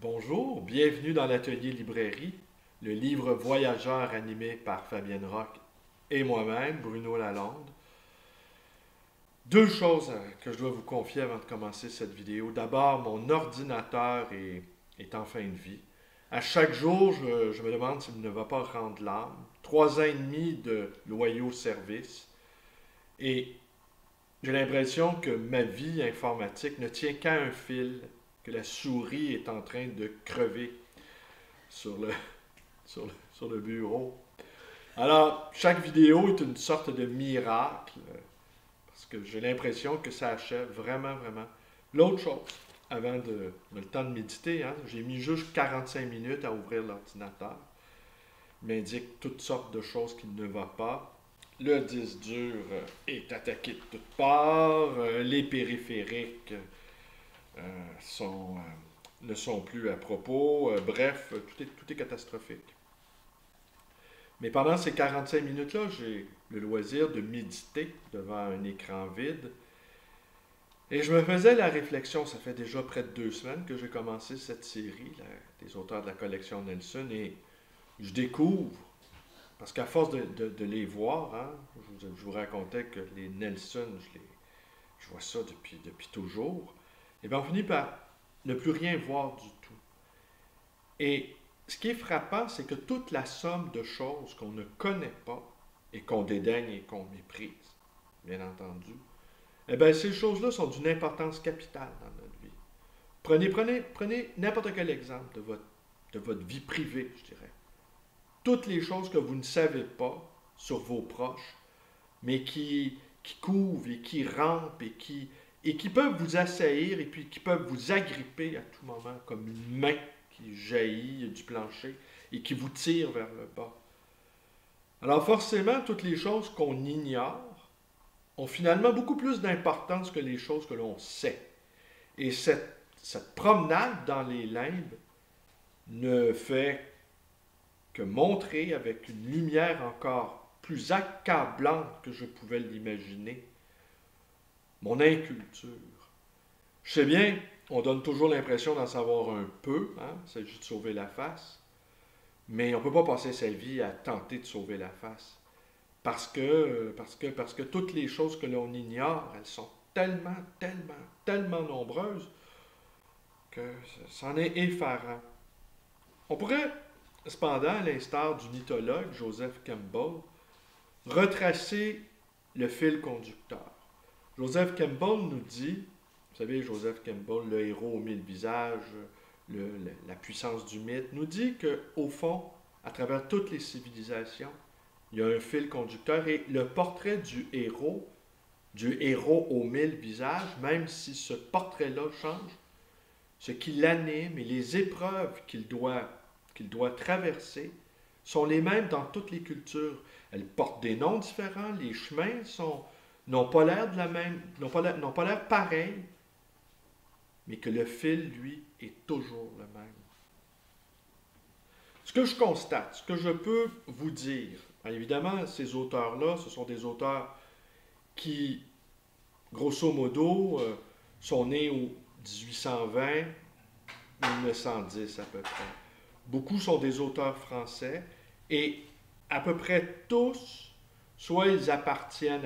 Bonjour, bienvenue dans l'atelier librairie, le livre voyageur animé par Fabienne Roch et moi-même, Bruno Lalonde. Deux choses que je dois vous confier avant de commencer cette vidéo. D'abord, mon ordinateur est en fin de vie. À chaque jour, je me demande s'il ne va pas rendre l'âme. 3 ans et demi de loyaux services. Et j'ai l'impression que ma vie informatique ne tient qu'à un fil, que la souris est en train de crever sur le, sur le bureau. Alors, chaque vidéo est une sorte de miracle, parce que j'ai l'impression que ça achève vraiment, vraiment. L'autre chose, avant le temps de méditer, hein, j'ai mis juste 45 minutes à ouvrir l'ordinateur. Il m'indique toutes sortes de choses qui ne vont pas. Le disque dur est attaqué de toutes parts. Les périphériques ne sont plus à propos. Bref, tout est catastrophique. Mais pendant ces 45 minutes-là, j'ai le loisir de méditer devant un écran vide. Et je me faisais la réflexion, ça fait déjà près de 2 semaines que j'ai commencé cette série, des auteurs de la collection Nelson, et je découvre, parce qu'à force de les voir, hein, je vous racontais que les Nelson, je vois ça depuis toujours, et bien on finit par ne plus rien voir du tout. Et ce qui est frappant, c'est que toute la somme de choses qu'on ne connaît pas et qu'on dédaigne et qu'on méprise, bien entendu, eh bien, ces choses-là sont d'une importance capitale dans notre vie. Prenez n'importe quel exemple de votre vie privée, je dirais. Toutes les choses que vous ne savez pas sur vos proches, mais qui couvent et qui rampent et qui peuvent vous assaillir et puis qui peuvent vous agripper à tout moment, comme une main qui jaillit du plancher et qui vous tire vers le bas. Alors forcément, toutes les choses qu'on ignore ont finalement beaucoup plus d'importance que les choses que l'on sait. Et cette promenade dans les limbes ne fait que montrer avec une lumière encore plus accablante que je pouvais l'imaginer mon inculture. Je sais bien, on donne toujours l'impression d'en savoir un peu, hein, il s'agit de sauver la face, mais on ne peut pas passer sa vie à tenter de sauver la face. Parce que toutes les choses que l'on ignore, elles sont tellement nombreuses que c'en est effarant. On pourrait, cependant, à l'instar du mythologue Joseph Campbell, retracer le fil conducteur. Joseph Campbell nous dit, vous savez, Joseph Campbell, le héros aux 1000 visages, la puissance du mythe, nous dit qu'au fond, à travers toutes les civilisations, il y a un fil conducteur et le portrait du héros aux 1000 visages, même si ce portrait-là change, ce qui l'anime et les épreuves qu'il doit traverser sont les mêmes dans toutes les cultures. Elles portent des noms différents, les chemins n'ont pas l'air de la même, n'ont pas l'air pareils, mais que le fil, lui, est toujours le même. Ce que je constate, ce que je peux vous dire, évidemment, ces auteurs-là, ce sont des auteurs qui, grosso modo, sont nés au 1820, 1910 à peu près. Beaucoup sont des auteurs français et à peu près tous, soit ils appartiennent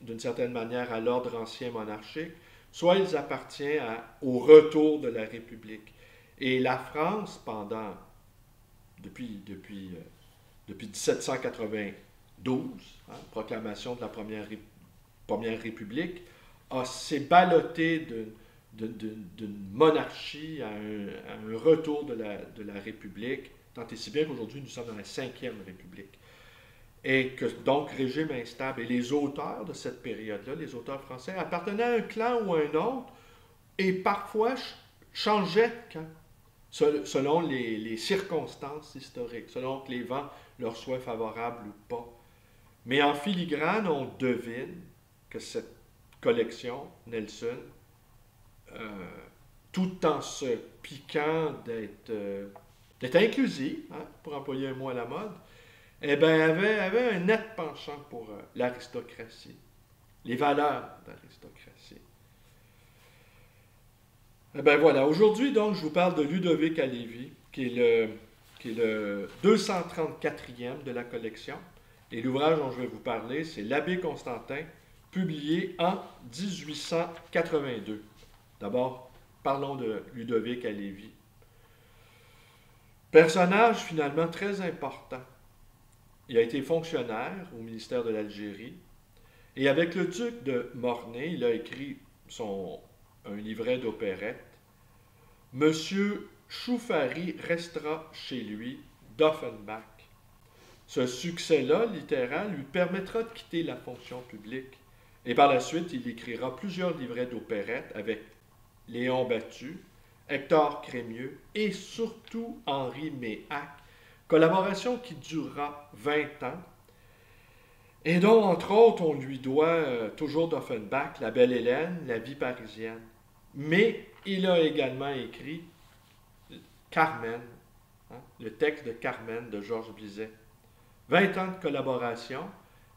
d'une certaine manière à l'ordre ancien monarchique, soit ils appartiennent au retour de la République. Et la France, depuis 1792, hein, proclamation de la première République, s'est ballottée d'une monarchie à un retour de la République, tant et si bien qu'aujourd'hui nous sommes dans la 5e République. Et que donc régime instable. Et les auteurs de cette période-là, les auteurs français, appartenaient à un clan ou à un autre et parfois changeaient de camp selon les circonstances historiques, selon que les vents leur soient favorables ou pas. Mais en filigrane, on devine que cette collection, Nelson, tout en se piquant d'être inclusive, hein, pour employer un mot à la mode, eh bien, avait un net penchant pour l'aristocratie, les valeurs d'aristocratie. Eh ben voilà, aujourd'hui donc je vous parle de Ludovic à Lévis, qui est le 234e de la collection. Et l'ouvrage dont je vais vous parler, c'est L'Abbé Constantin, publié en 1882. D'abord, parlons de Ludovic à Lévis. Personnage finalement très important. Il a été fonctionnaire au ministère de l'Algérie. Et avec le duc de Mornay, il a écrit un livret d'opérette. Monsieur Choufari restera chez lui d'Offenbach. Ce succès-là, littéral, lui permettra de quitter la fonction publique. Et par la suite, il écrira plusieurs livrets d'opérette avec Léon Battu, Hector Crémieux et surtout Henri Méhac, collaboration qui durera 20 ans et dont, entre autres, on lui doit toujours d'Offenbach, La Belle Hélène, La vie parisienne. Mais il a également écrit Carmen, hein, le texte de Carmen de Georges Bizet. 20 ans de collaboration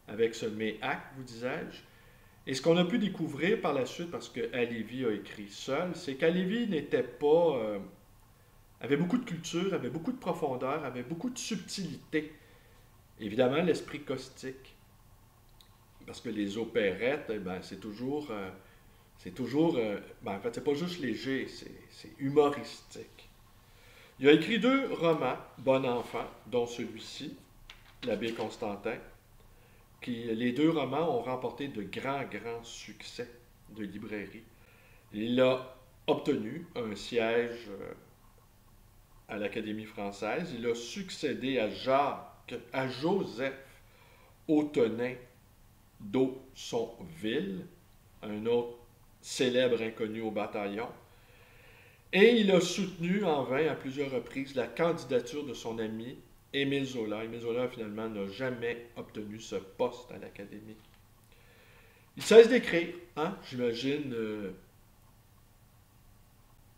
avec ce Méhac, vous disais-je. Et ce qu'on a pu découvrir par la suite, parce que Halévy a écrit seul, c'est qu'Halévy n'était pas... avait beaucoup de culture, avait beaucoup de profondeur, avait beaucoup de subtilité. Évidemment, l'esprit caustique. Parce que les opérettes, eh ben, c'est toujours... en fait, c'est pas juste léger, c'est humoristique. Il a écrit 2 romans, Bon enfant, dont celui-ci, L'Abbé Constantin, les 2 romans ont remporté de grands succès de librairie. Il a obtenu un siège à l'Académie française. Il a succédé à Joseph Autenin d'Aussonville, un autre célèbre inconnu au bataillon. Et il a soutenu en vain à plusieurs reprises la candidature de son ami Émile Zola. Émile Zola, finalement, n'a jamais obtenu ce poste à l'Académie. Il cesse d'écrire, hein, j'imagine,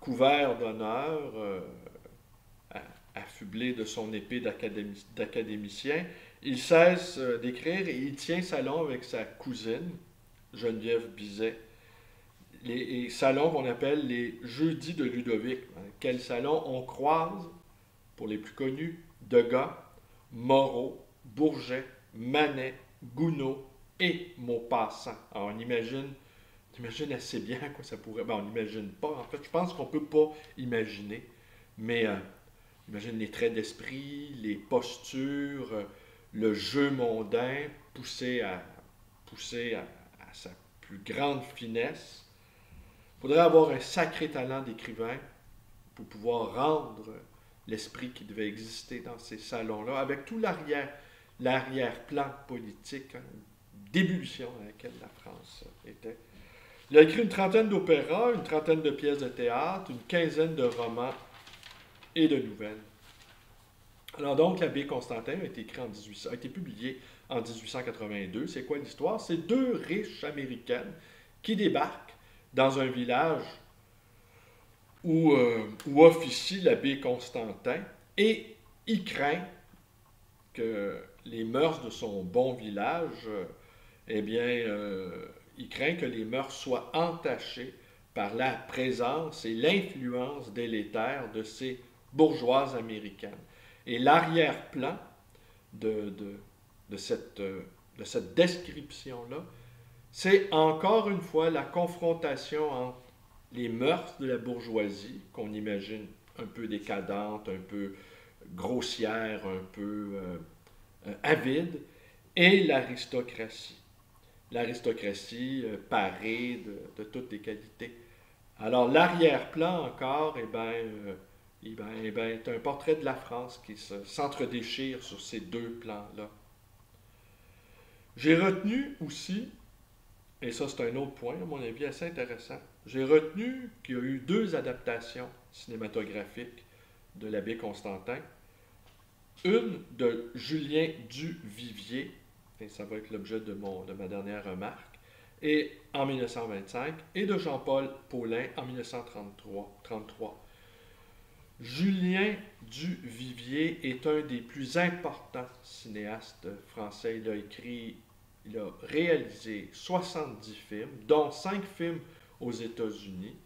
couvert d'honneur, affublé de son épée d'académicien. Il cesse d'écrire et il tient salon avec sa cousine, Geneviève Bizet. Les salons qu'on appelle les Jeudis de Ludovic. Quel salon on croise, pour les plus connus, Degas, Moreau, Bourget, Manet, Gounod et Maupassant. Alors on imagine assez bien quoi ça pourrait... Ben, on n'imagine pas, en fait, je pense qu'on ne peut pas imaginer, mais imagine les traits d'esprit, les postures, le jeu mondain poussé à sa plus grande finesse. Il faudrait avoir un sacré talent d'écrivain pour pouvoir rendre l'esprit qui devait exister dans ces salons-là, avec tout l'arrière-plan politique, hein, d'ébullition à laquelle la France était. Il a écrit une trentaine d'opéras, une trentaine de pièces de théâtre, une quinzaine de romans et de nouvelles. Alors donc, l'Abbé Constantin a été publié en 1882. C'est quoi l'histoire? C'est 2 riches américaines qui débarquent dans un village où officie l'abbé Constantin et il craint que les mœurs de son bon village, il craint que les mœurs soient entachées par la présence et l'influence délétère de ces bourgeoises américaines. Et l'arrière-plan de cette description-là, c'est encore une fois la confrontation entre les mœurs de la bourgeoisie, qu'on imagine un peu décadente, un peu grossière, un peu avide, et l'aristocratie. L'aristocratie parée de toutes les qualités. Alors l'arrière-plan encore, est un portrait de la France qui s'entredéchire sur ces 2 plans-là. J'ai retenu aussi, et ça c'est un autre point à mon avis assez intéressant, j'ai retenu qu'il y a eu 2 adaptations cinématographiques de l'abbé Constantin. Une de Julien Duvivier, et ça va être l'objet de ma dernière remarque, et en 1925, et de Jean-Paul Paulin en 1933. Julien Duvivier est un des plus importants cinéastes français. Il a réalisé 70 films, dont 5 films aux États-Unis.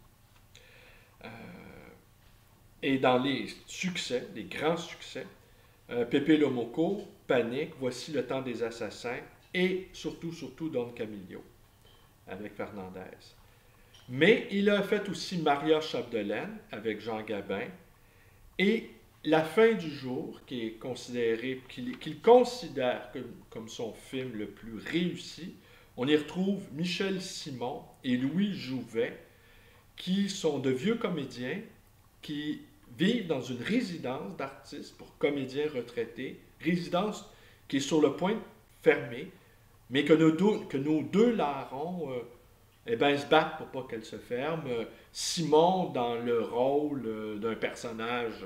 Et dans les succès, les grands succès, Pepe le Moko, Panique, Voici le temps des assassins et surtout Don Camillo avec Fernandez. Mais il a fait aussi Maria Chapdelaine avec Jean Gabin et La fin du jour, qui est considéré, qu'il considère comme son film le plus réussi. On y retrouve Michel Simon et Louis Jouvet, qui sont de vieux comédiens qui vivent dans une résidence d'artistes pour comédiens retraités, résidence qui est sur le point de fermer, mais que nos deux larrons eh ben, se battent pour pas qu'elle se ferme. Simon dans le rôle d'un personnage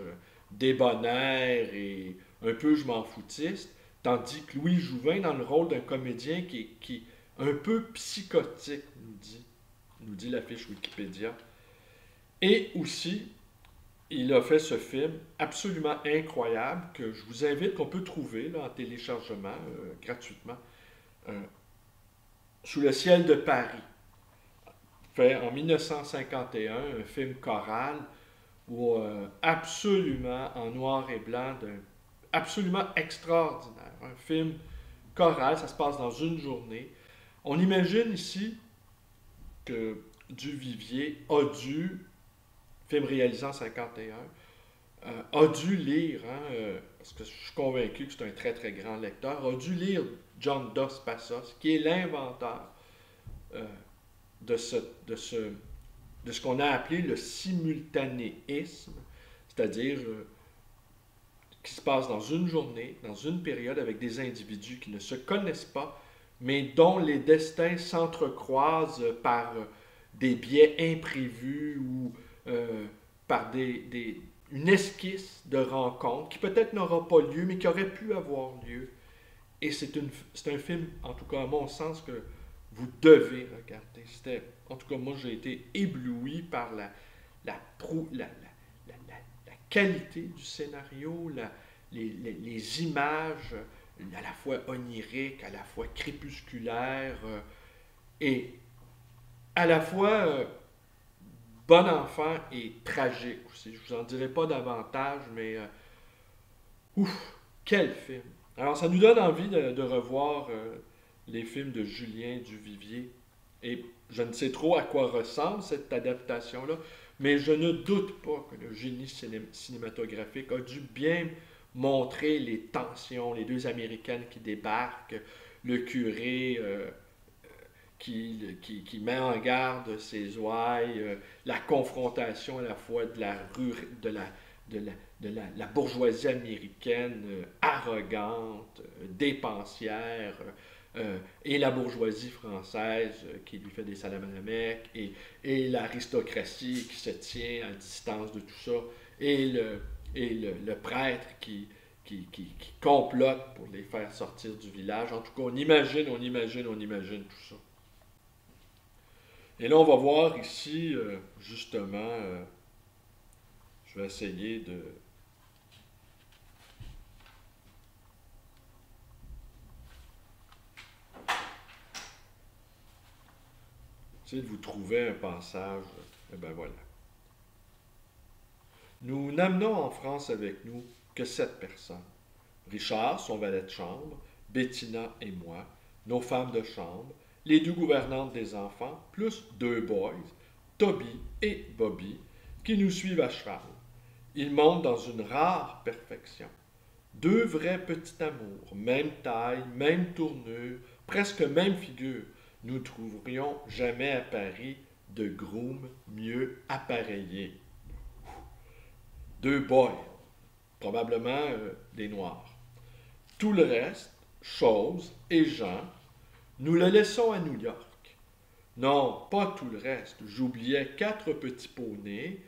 débonnaire et un peu je m'en foutiste, tandis que Louis Jouvin dans le rôle d'un comédien qui est un peu psychotique, nous dit la fiche Wikipédia. Et aussi, il a fait ce film absolument incroyable que je vous invite, qu'on peut trouver là, en téléchargement gratuitement, Sous le ciel de Paris. Fait en 1951, un film choral où absolument en noir et blanc, absolument extraordinaire. Un film choral, ça se passe dans une journée. On imagine ici que Duvivier a dû, film réalisé en 51, a dû lire, parce que je suis convaincu que c'est un très très grand lecteur, a dû lire John Dos Passos, qui est l'inventeur de ce qu'on a appelé le simultanéisme, c'est-à-dire qui se passe dans une journée, dans une période, avec des individus qui ne se connaissent pas, mais dont les destins s'entrecroisent par des biais imprévus ou par une esquisse de rencontre qui peut-être n'aura pas lieu, mais qui aurait pu avoir lieu. Et c'est un film, en tout cas à mon sens, que vous devez regarder. En tout cas, moi, j'ai été ébloui par la qualité du scénario, les images, à la fois oniriques, à la fois crépusculaires, et à la fois bon enfant et tragique aussi. Je vous en dirai pas davantage, mais ouf, quel film! Alors, ça nous donne envie de revoir les films de Julien Duvivier. Et je ne sais trop à quoi ressemble cette adaptation-là, mais je ne doute pas que le génie cinématographique a dû bien montrer les tensions, les deux Américaines qui débarquent, le curé qui met en garde ses ouailles, la confrontation à la fois de la bourgeoisie américaine arrogante, dépensière, et la bourgeoisie française qui lui fait des salamalamecs, et l'aristocratie qui se tient à distance de tout ça, et le prêtre qui complote pour les faire sortir du village. En tout cas, on imagine tout ça. Et là, on va voir ici, justement, je vais essayer de vous trouver un passage. Et ben voilà. Nous n'amenons en France avec nous que 7 personnes. Richard, son valet de chambre, Bettina et moi, nos femmes de chambre, les 2 gouvernantes des enfants, plus 2 boys, Toby et Bobby, qui nous suivent à cheval. Ils montent dans une rare perfection. 2 vrais petits amours, même taille, même tournure, presque même figure. Nous trouverions jamais à Paris de grooms mieux appareillés. 2 boys, probablement des noirs. Tout le reste, choses et gens, nous le laissons à New York. Non, pas tout le reste. J'oubliais 4 petits poneys,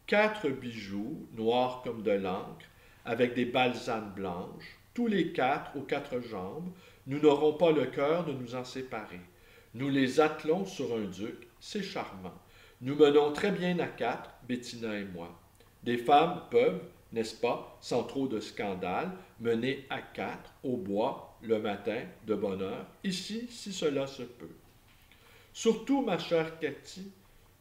4 bijoux, noirs comme de l'encre, avec des balsanes blanches, tous les 4 aux 4 jambes. Nous n'aurons pas le cœur de nous en séparer. Nous les attelons sur un duc, c'est charmant. Nous menons très bien à 4, Bettina et moi. Des femmes peuvent, n'est-ce pas, sans trop de scandale, mener à 4 au bois le matin de bonne heure, ici, si cela se peut. Surtout, ma chère Cathy,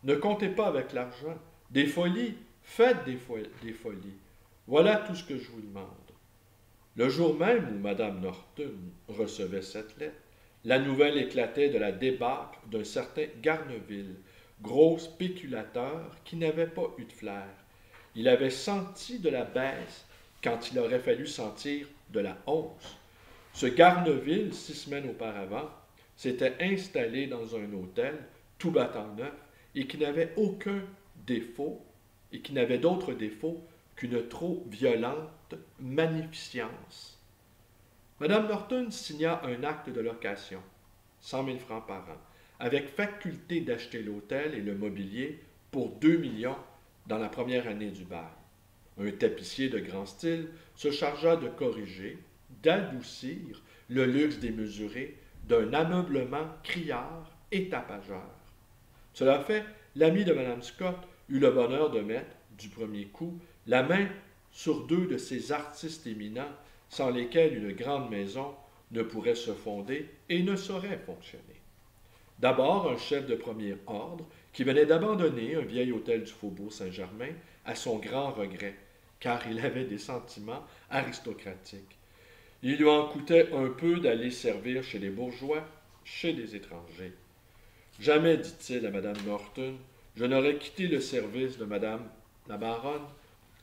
ne comptez pas avec l'argent. Des folies, faites des folies. Voilà tout ce que je vous demande. Le jour même où Madame Norton recevait cette lettre, la nouvelle éclatait de la débâcle d'un certain Garneville, gros spéculateur qui n'avait pas eu de flair. Il avait senti de la baisse quand il aurait fallu sentir de la hausse. Ce Garneville, 6 semaines auparavant, s'était installé dans un hôtel, tout battant neuf, et qui n'avait aucun défaut, et qui n'avait d'autre défaut qu'une trop violente magnificence. Madame Norton signa un acte de location, 100 000 francs par an, avec faculté d'acheter l'hôtel et le mobilier pour 2 millions dans la première année du bail. Un tapissier de grand style se chargea de corriger, d'adoucir le luxe démesuré d'un ameublement criard et tapageur. Cela fait, l'ami de Mme Scott eut le bonheur de mettre, du premier coup, la main sur 2 de ces artistes éminents sans lesquels une grande maison ne pourrait se fonder et ne saurait fonctionner. D'abord, un chef de premier ordre qui venait d'abandonner un vieil hôtel du Faubourg Saint-Germain à son grand regret, car il avait des sentiments aristocratiques. Il lui en coûtait un peu d'aller servir chez les bourgeois, chez des étrangers. Jamais, dit-il à Mme Norton, je n'aurais quitté le service de Mme la baronne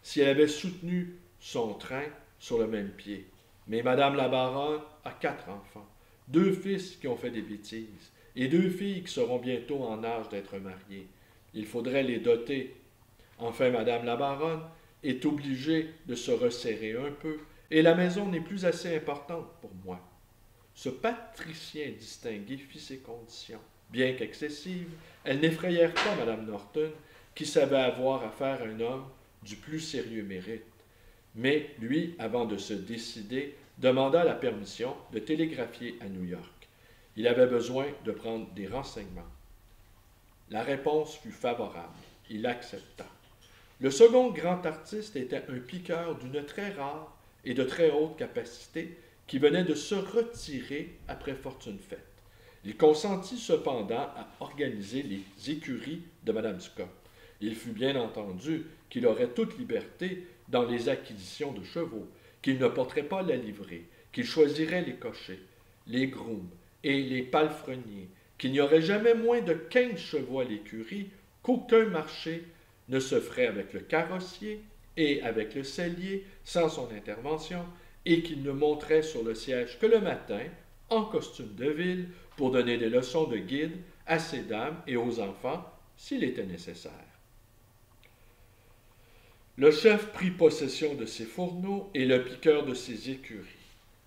si elle avait soutenu son train sur le même pied. Mais Mme la baronne a 4 enfants, 2 fils qui ont fait des bêtises, et 2 filles qui seront bientôt en âge d'être mariées. Il faudrait les doter. Enfin, Mme la baronne est obligée de se resserrer un peu, et la maison n'est plus assez importante pour moi. Ce patricien distingué fit ses conditions. Bien qu'excessives, elles n'effrayèrent pas Mme Norton, qui savait avoir affaire à un homme du plus sérieux mérite. Mais lui, avant de se décider, demanda la permission de télégraphier à New York. Il avait besoin de prendre des renseignements. La réponse fut favorable. Il accepta. Le second grand artiste était un piqueur d'une très rare et de très haute capacité qui venait de se retirer après fortune faite. Il consentit cependant à organiser les écuries de Mme Scott. Il fut bien entendu qu'il aurait toute liberté dans les acquisitions de chevaux, qu'il ne porterait pas la livrée, qu'il choisirait les cochers, les grooms et les palefreniers, qu'il n'y aurait jamais moins de 15 chevaux à l'écurie, qu'aucun marché ne se ferait avec le carrossier et avec le sellier sans son intervention, et qu'il ne monterait sur le siège que le matin, en costume de ville, pour donner des leçons de guide à ces dames et aux enfants, s'il était nécessaire. Le chef prit possession de ses fourneaux et le piqueur de ses écuries.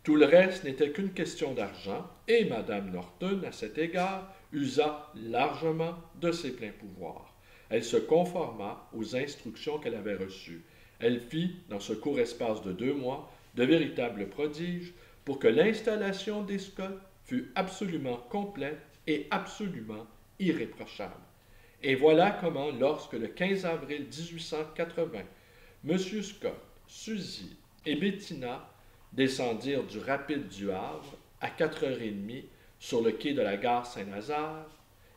Tout le reste n'était qu'une question d'argent, et Mme Norton, à cet égard, usa largement de ses pleins pouvoirs. Elle se conforma aux instructions qu'elle avait reçues. Elle fit, dans ce court espace de 2 mois, de véritables prodiges pour que l'installation des Scott fût absolument complète et absolument irréprochable. Et voilà comment, lorsque le 15 avril 1880, M. Scott, Suzy et Bettina descendirent du rapide du Havre à 4h30 sur le quai de la gare Saint-Lazare,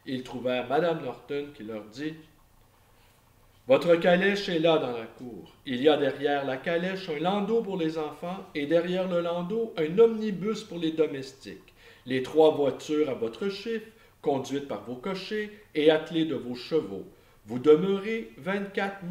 ils trouvèrent Mme Norton qui leur dit « Votre calèche est là dans la cour. Il y a derrière la calèche un landau pour les enfants et derrière le landau un omnibus pour les domestiques. Les 3 voitures à votre chiffre, conduites par vos cochers et attelées de vos chevaux. Vous demeurez 24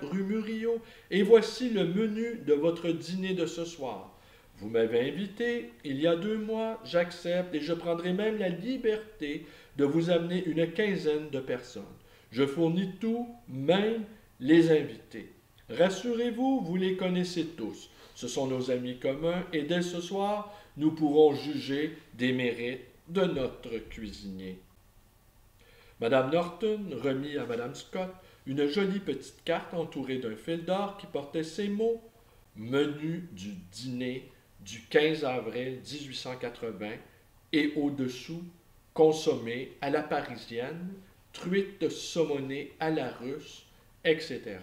rue Murillo, et voici le menu de votre dîner de ce soir. Vous m'avez invité, il y a 2 mois, j'accepte et je prendrai même la liberté de vous amener une quinzaine de personnes. Je fournis tout, même les invités. Rassurez-vous, vous les connaissez tous. Ce sont nos amis communs et dès ce soir, nous pourrons juger des mérites de notre cuisinier. » Mme Norton remit à Mme Scott une jolie petite carte entourée d'un fil d'or qui portait ces mots « Menu du dîner du 15 avril 1880 » et au-dessous « Consommé à la parisienne, truite saumonée à la russe, etc. »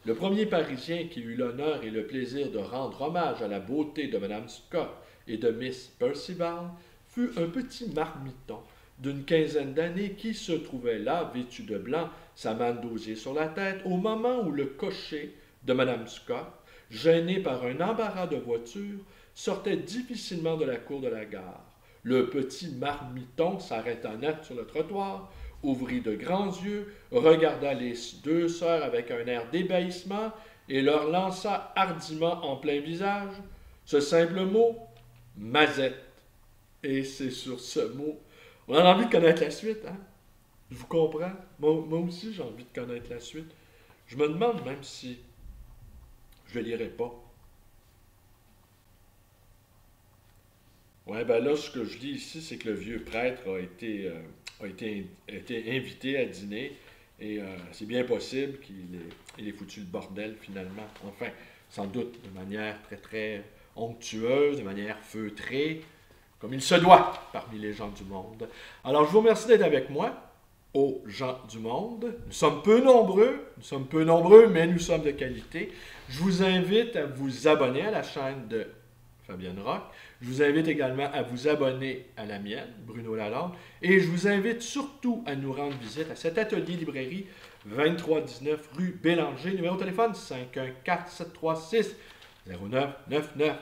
Le premier Parisien qui eut l'honneur et le plaisir de rendre hommage à la beauté de Mme Scott et de Miss Percival fut un petit marmiton d'une quinzaine d'années qui se trouvait là, vêtu de blanc, sa manne d'osier sur la tête, au moment où le cocher de Mme Scott, gêné par un embarras de voiture, sortait difficilement de la cour de la gare. Le petit marmiton s'arrêta net sur le trottoir, ouvrit de grands yeux, regarda les deux sœurs avec un air d'ébahissement et leur lança hardiment en plein visage ce simple mot « Mazette ». Et c'est sur ce mot, on a envie de connaître la suite, hein? Je vous comprends. Moi aussi, j'ai envie de connaître la suite. Je me demande même si je ne lirai pas. Ouais, ben là, ce que je lis ici, c'est que le vieux prêtre a été invité à dîner et c'est bien possible qu'il ait foutu le bordel finalement. Enfin, sans doute de manière très très onctueuse, de manière feutrée, comme il se doit parmi les gens du monde. Alors, je vous remercie d'être avec moi, aux gens du monde. Nous sommes peu nombreux, mais nous sommes de qualité. Je vous invite à vous abonner à la chaîne de Fabienne Rock. Je vous invite également à vous abonner à la mienne, Bruno Lalande. Et je vous invite surtout à nous rendre visite à cet atelier librairie 2319 rue Bélanger, numéro de téléphone 514-736-0999.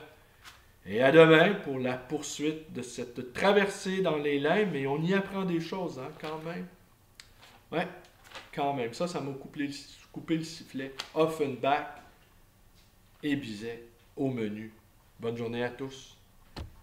Et à demain pour la poursuite de cette traversée dans les limbes. Et on y apprend des choses, hein, quand même. Ouais, quand même. Ça m'a coupé le sifflet. Offenbach et Bizet au menu. Bonne journée à tous.